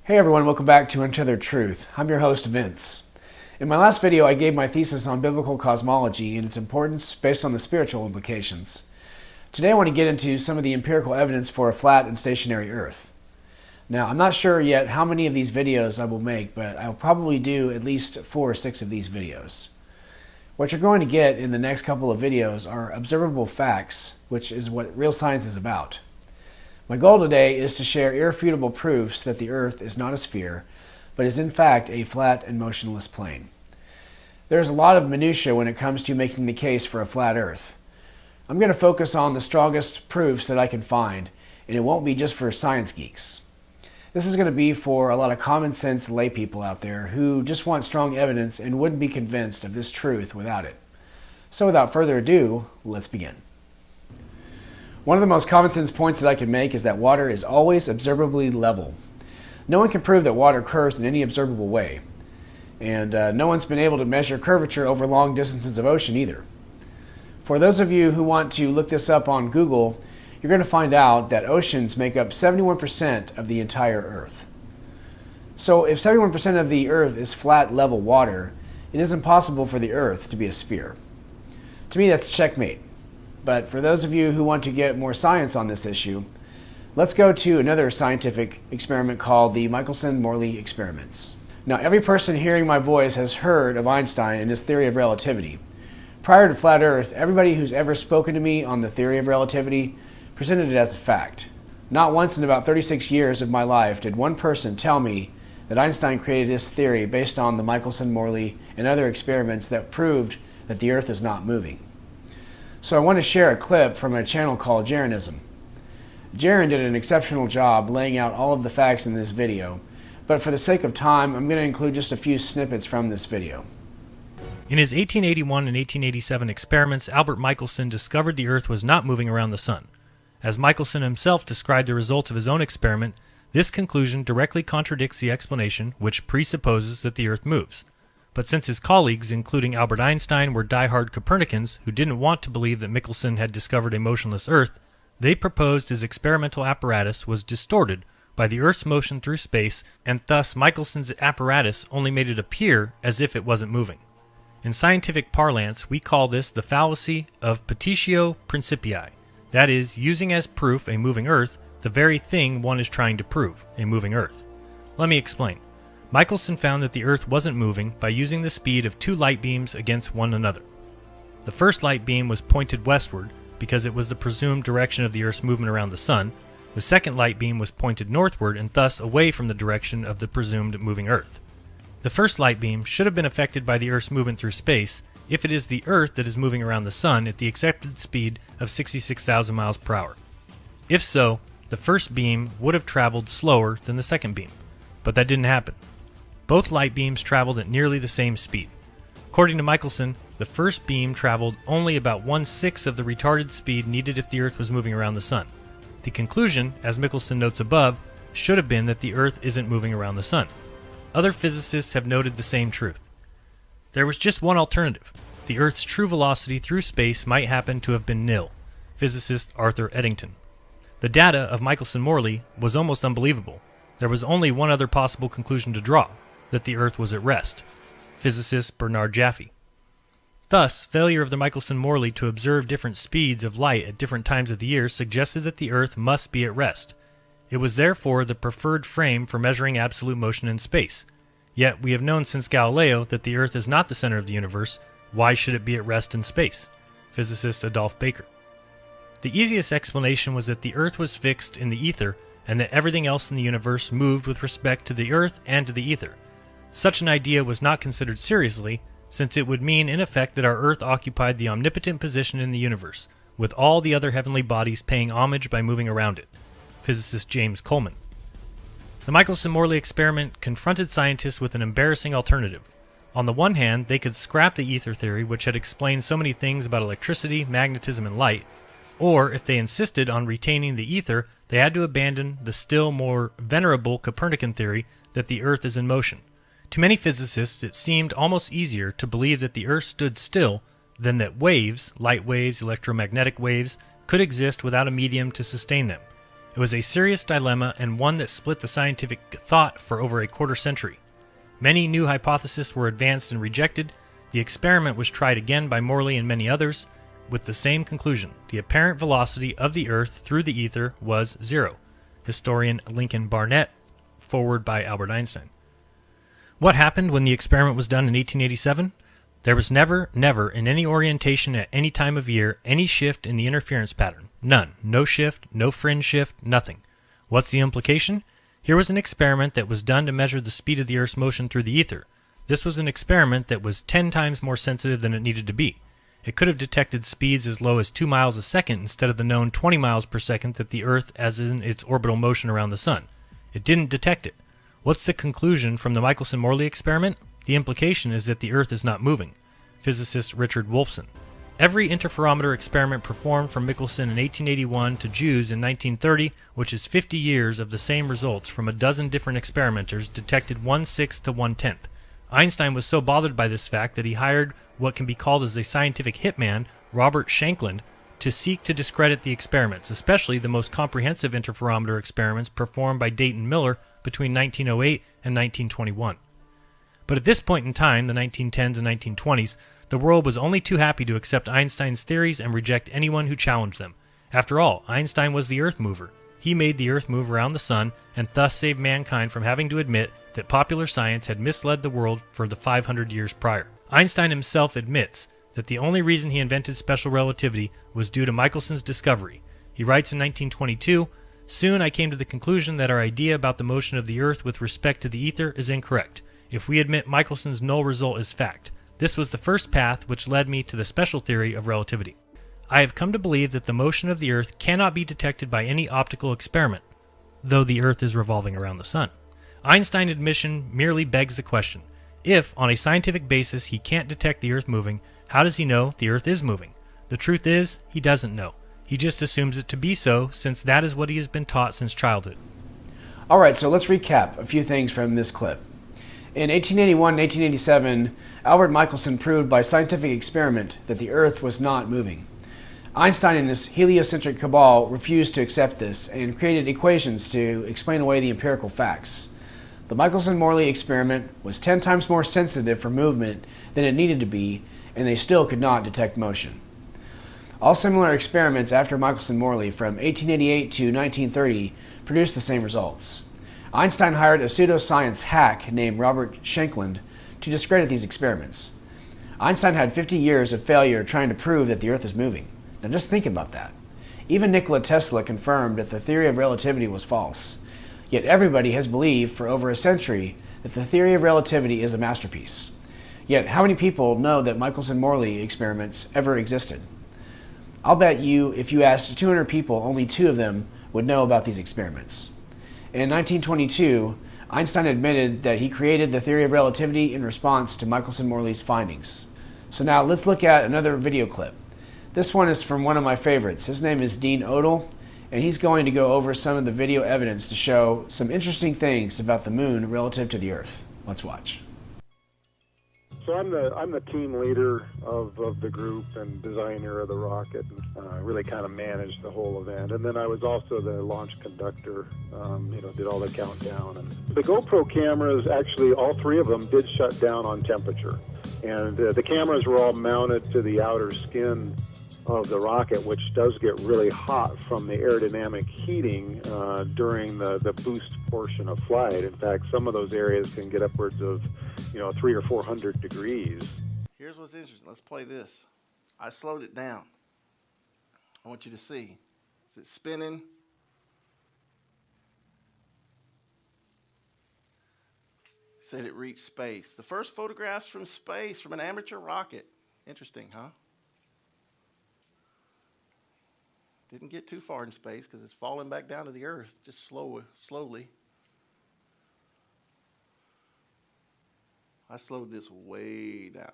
Hey everyone, welcome back to Untethered Truth. I'm your host, Vince. In my last video, I gave my thesis on biblical cosmology and its importance based on the spiritual implications. Today I want to get into some of the empirical evidence for a flat and stationary Earth. Now, I'm not sure yet how many of these videos I will make, but I'll probably do at least 4 or 6 of these videos. What you're going to get in the next couple of videos are observable facts, which is what real science is about. My goal today is to share irrefutable proofs that the Earth is not a sphere, but is in fact a flat and motionless plane. There's a lot of minutiae when it comes to making the case for a flat Earth. I'm going to focus on the strongest proofs that I can find, and it won't be just for science geeks. This is going to be for a lot of common sense lay people out there who just want strong evidence and wouldn't be convinced of this truth without it. So without further ado, let's begin. One of the most common sense points that I can make is that water is always observably level. No one can prove that water curves in any observable way. And no one's been able to measure curvature over long distances of ocean either. For those of you who want to look this up on Google, you're going to find out that oceans make up 71% of the entire Earth. So if 71% of the Earth is flat, level water, it is impossible for the Earth to be a sphere. To me, that's checkmate. But for those of you who want to get more science on this issue, let's go to another scientific experiment called the Michelson-Morley experiments. Now, every person hearing my voice has heard of Einstein and his theory of relativity. Prior to Flat Earth, everybody who's ever spoken to me on the theory of relativity presented it as a fact. Not once in about 36 years of my life did one person tell me that Einstein created his theory based on the Michelson-Morley and other experiments that proved that the Earth is not moving. So I want to share a clip from a channel called Jaronism. Jaron did an exceptional job laying out all of the facts in this video, but for the sake of time, I'm going to include just a few snippets from this video. In his 1881 and 1887 experiments, Albert Michelson discovered the Earth was not moving around the Sun. As Michelson himself described the results of his own experiment, this conclusion directly contradicts the explanation, which presupposes that the Earth moves. But since his colleagues, including Albert Einstein, were die-hard Copernicans who didn't want to believe that Michelson had discovered a motionless Earth, they proposed his experimental apparatus was distorted by the Earth's motion through space, and thus Michelson's apparatus only made it appear as if it wasn't moving. In scientific parlance, we call this the fallacy of petitio principii, that is, using as proof a moving Earth, the very thing one is trying to prove, a moving Earth. Let me explain. Michelson found that the Earth wasn't moving by using the speed of 2 light beams against one another. The first light beam was pointed westward because it was the presumed direction of the Earth's movement around the Sun. The second light beam was pointed northward and thus away from the direction of the presumed moving Earth. The first light beam should have been affected by the Earth's movement through space if it is the Earth that is moving around the Sun at the accepted speed of 66,000 miles per hour. If so, the first beam would have traveled slower than the second beam, but that didn't happen. Both light beams traveled at nearly the same speed. According to Michelson, the first beam traveled only about 1/6 of the retarded speed needed if the Earth was moving around the Sun. The conclusion, as Michelson notes above, should have been that the Earth isn't moving around the Sun. Other physicists have noted the same truth. There was just one alternative. The Earth's true velocity through space might happen to have been nil. Physicist Arthur Eddington. The data of Michelson-Morley was almost unbelievable. There was only one other possible conclusion to draw, that the Earth was at rest. Physicist Bernard Jaffe. Thus, failure of the Michelson-Morley to observe different speeds of light at different times of the year suggested that the Earth must be at rest. It was therefore the preferred frame for measuring absolute motion in space. Yet we have known since Galileo that the Earth is not the center of the universe. Why should it be at rest in space? Physicist Adolph Baker. The easiest explanation was that the Earth was fixed in the ether and that everything else in the universe moved with respect to the Earth and to the ether. Such an idea was not considered seriously, since it would mean in effect that our Earth occupied the omnipotent position in the universe, with all the other heavenly bodies paying homage by moving around it. Physicist James Coleman. The Michelson-Morley experiment confronted scientists with an embarrassing alternative. On the one hand, they could scrap the ether theory, which had explained so many things about electricity, magnetism, and light, or if they insisted on retaining the ether, they had to abandon the still more venerable Copernican theory that the Earth is in motion. To many physicists, it seemed almost easier to believe that the Earth stood still than that waves, light waves, electromagnetic waves, could exist without a medium to sustain them. It was a serious dilemma and one that split the scientific thought for over a quarter century. Many new hypotheses were advanced and rejected. The experiment was tried again by Morley and many others, with the same conclusion. The apparent velocity of the Earth through the ether was zero. Historian Lincoln Barnett, forward by Albert Einstein. What happened when the experiment was done in 1887? There was never in any orientation at any time of year, any shift in the interference pattern. None. No shift, no fringe shift, nothing. What's the implication? Here was an experiment that was done to measure the speed of the Earth's motion through the ether. This was an experiment that was 10 times more sensitive than it needed to be. It could have detected speeds as low as 2 miles a second instead of the known 20 miles per second that the Earth as in its orbital motion around the Sun. It didn't detect it. What's the conclusion from the Michelson-Morley experiment? The implication is that the Earth is not moving. Physicist Richard Wolfson. Every interferometer experiment performed from Michelson in 1881 to Jews in 1930, which is 50 years of the same results from a dozen different experimenters, detected 1/6 to 1/10. Einstein was so bothered by this fact that he hired what can be called as a scientific hitman, Robert Shankland, to seek to discredit the experiments, especially the most comprehensive interferometer experiments performed by Dayton Miller between 1908 and 1921. But at this point in time, the 1910s and 1920s, the world was only too happy to accept Einstein's theories and reject anyone who challenged them. After all, Einstein was the Earth mover. He made the Earth move around the Sun and thus saved mankind from having to admit that popular science had misled the world for the 500 years prior. Einstein himself admits that the only reason he invented special relativity was due to Michelson's discovery. He writes in 1922, "Soon I came to the conclusion that our idea about the motion of the Earth with respect to the ether is incorrect, if we admit Michelson's null result as fact. This was the first path which led me to the special theory of relativity. I have come to believe that the motion of the Earth cannot be detected by any optical experiment, though the Earth is revolving around the Sun." Einstein's admission merely begs the question, if, on a scientific basis, he can't detect the Earth moving, how does he know the Earth is moving? The truth is, he doesn't know. He just assumes it to be so, since that is what he has been taught since childhood. Alright, so let's recap a few things from this clip. In 1881 and 1887, Albert Michelson proved by scientific experiment that the Earth was not moving. Einstein and his heliocentric cabal refused to accept this and created equations to explain away the empirical facts. The Michelson-Morley experiment was 10 times more sensitive for movement than it needed to be, and they still could not detect motion. All similar experiments after Michelson-Morley from 1888 to 1930 produced the same results. Einstein hired a pseudoscience hack named Robert Shankland to discredit these experiments. Einstein had 50 years of failure trying to prove that the Earth is moving. Now just think about that. Even Nikola Tesla confirmed that the theory of relativity was false. Yet everybody has believed for over a century that the theory of relativity is a masterpiece. Yet how many people know that Michelson-Morley experiments ever existed? I'll bet you if you asked 200 people, only 2 of them would know about these experiments. In 1922, Einstein admitted that he created the theory of relativity in response to Michelson-Morley's findings. So now let's look at another video clip. This one is from one of my favorites. His name is Dean Odell, and he's going to go over some of the video evidence to show some interesting things about the moon relative to the Earth. Let's watch. So I'm the team leader of the group and designer of the rocket, and really kind of managed the whole event. And then I was also the launch conductor, did all the countdown. And the GoPro cameras, actually all 3 of them did shut down on temperature. And the cameras were all mounted to the outer skin of the rocket, which does get really hot from the aerodynamic heating during the boost portion of flight. In fact, some of those areas can get upwards of 300 or 400 degrees. Here's what's interesting. Let's play this. I slowed it down. I want you to see. Is it spinning? Said it reached space. The first photographs from space from an amateur rocket. Interesting, huh? Didn't get too far in space because it's falling back down to the Earth, just slowly. I slowed this way down.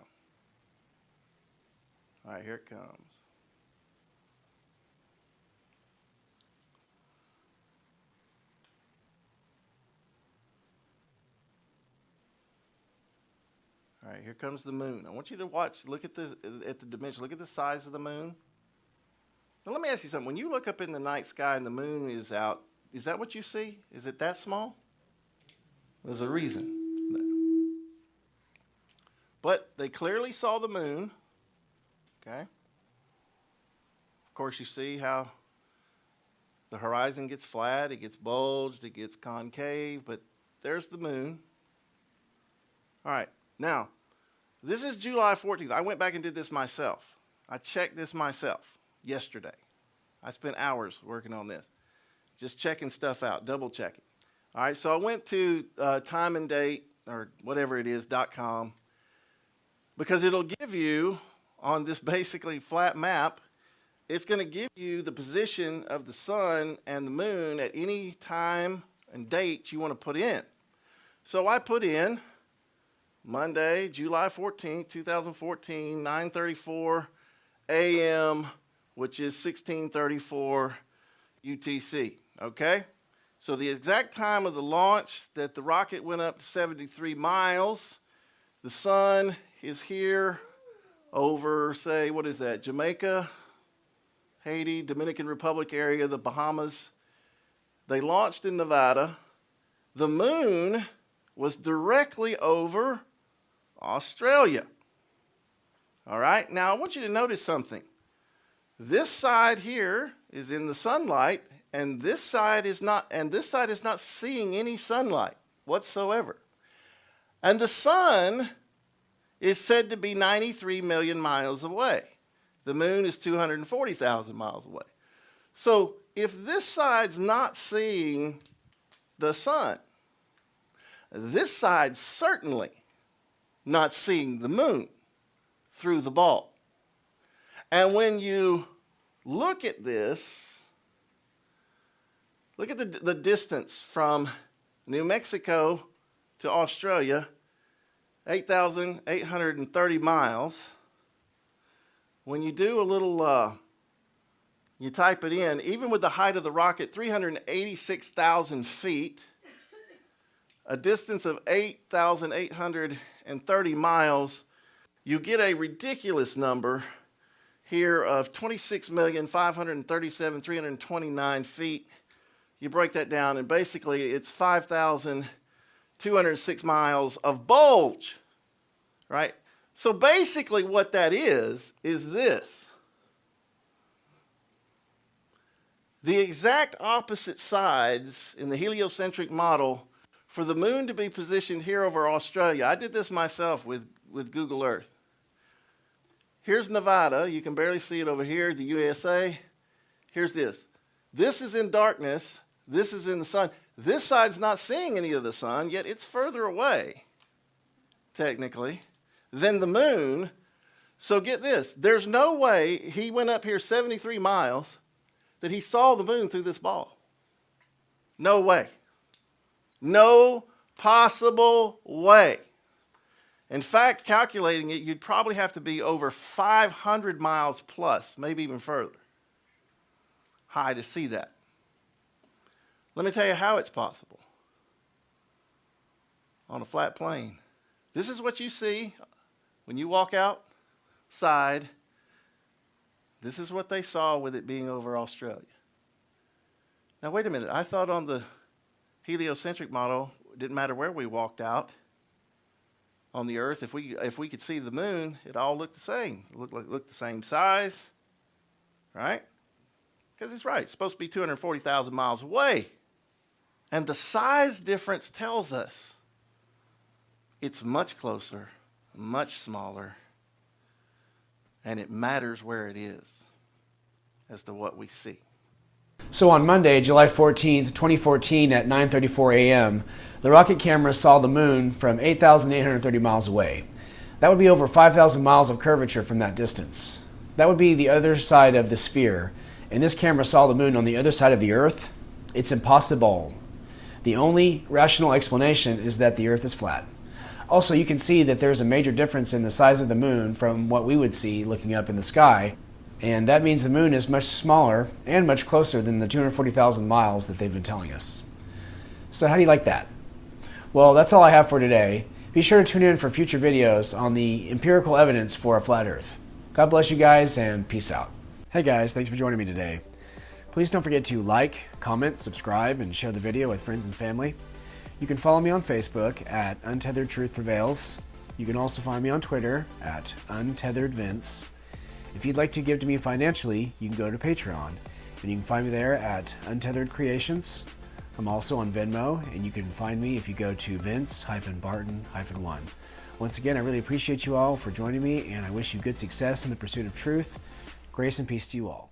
All right, here it comes. All right, here comes the moon. I want you to watch, look at the dimension, look at the size of the moon. Now let me ask you something. When you look up in the night sky and the moon is out Is that what you see? Is it that small? There's a reason. But they clearly saw the moon. Okay. Of course, you see how the horizon gets flat, it gets bulged, it gets concave, but there's the moon. All right. Now, this is July 14th. I went back and did this myself. I checked this myself yesterday. I spent hours working on this, just checking stuff out, double checking. All right, so I went to time and date, or whatever it is, .com, because it'll give you, on this basically flat map, it's going to give you the position of the sun and the moon at any time and date you want to put in. So I put in Monday, July 14th, 2014, 9:34 a.m., which is 16:34 UTC, okay? So the exact time of the launch that the rocket went up to 73 miles, the sun is here over, say, what is that, Jamaica, Haiti, Dominican Republic area, the Bahamas. They launched in Nevada. The moon was directly over Australia. All right, now I want you to notice something. This side here is in the sunlight, and this side is not seeing any sunlight whatsoever. And the sun is said to be 93 million miles away. The moon is 240,000 miles away. So if this side's not seeing the sun, this side's certainly not seeing the moon through the ball. And when you look at this, look at the distance from New Mexico to Australia, 8,830 miles. When you do a little, you type it in, even with the height of the rocket, 386,000 feet, a distance of 8,830 miles, you get a ridiculous number here of 26,537,329 feet. You break that down, and basically it's 5,206 miles of bulge, right? So basically what that is this. The exact opposite sides in the heliocentric model for the moon to be positioned here over Australia. I did this myself with Google Earth. Here's Nevada. You can barely see it over here, the USA. Here's this. This is in darkness. This is in the sun. This side's not seeing any of the sun, yet it's further away, technically, than the moon. So get this. There's no way he went up here 73 miles that he saw the moon through this ball. No way. No possible way. In fact, calculating it, you'd probably have to be over 500 miles plus, maybe even further, high to see that. Let me tell you how it's possible. On a flat plane. This is what you see when you walk outside. This is what they saw with it being over Australia. Now, wait a minute. I thought on the heliocentric model, it didn't matter where we walked out on the Earth. If we could see the moon, it all looked the same. It looked the same size, right? Because it's right. It's supposed to be 240,000 miles away. And the size difference tells us it's much closer, much smaller, and it matters where it is as to what we see. So on Monday, July 14th, 2014 at 9:34 a.m., the rocket camera saw the moon from 8,830 miles away. That would be over 5,000 miles of curvature from that distance. That would be the other side of the sphere, and this camera saw the moon on the other side of the Earth. It's impossible. The only rational explanation is that the Earth is flat. Also, you can see that there's a major difference in the size of the moon from what we would see looking up in the sky, and that means the moon is much smaller and much closer than the 240,000 miles that they've been telling us. So how do you like that? Well, that's all I have for today. Be sure to tune in for future videos on the empirical evidence for a flat Earth. God bless you guys, and peace out. Hey guys, thanks for joining me today. Please don't forget to like, comment, subscribe, and share the video with friends and family. You can follow me on Facebook at Untethered Truth Prevails. You can also find me on Twitter at UntetheredVince. If you'd like to give to me financially, you can go to Patreon, and you can find me there at Untethered Creations. I'm also on Venmo, and you can find me if you go to Vince-Barton-1. Once again, I really appreciate you all for joining me, and I wish you good success in the pursuit of truth. Grace and peace to you all.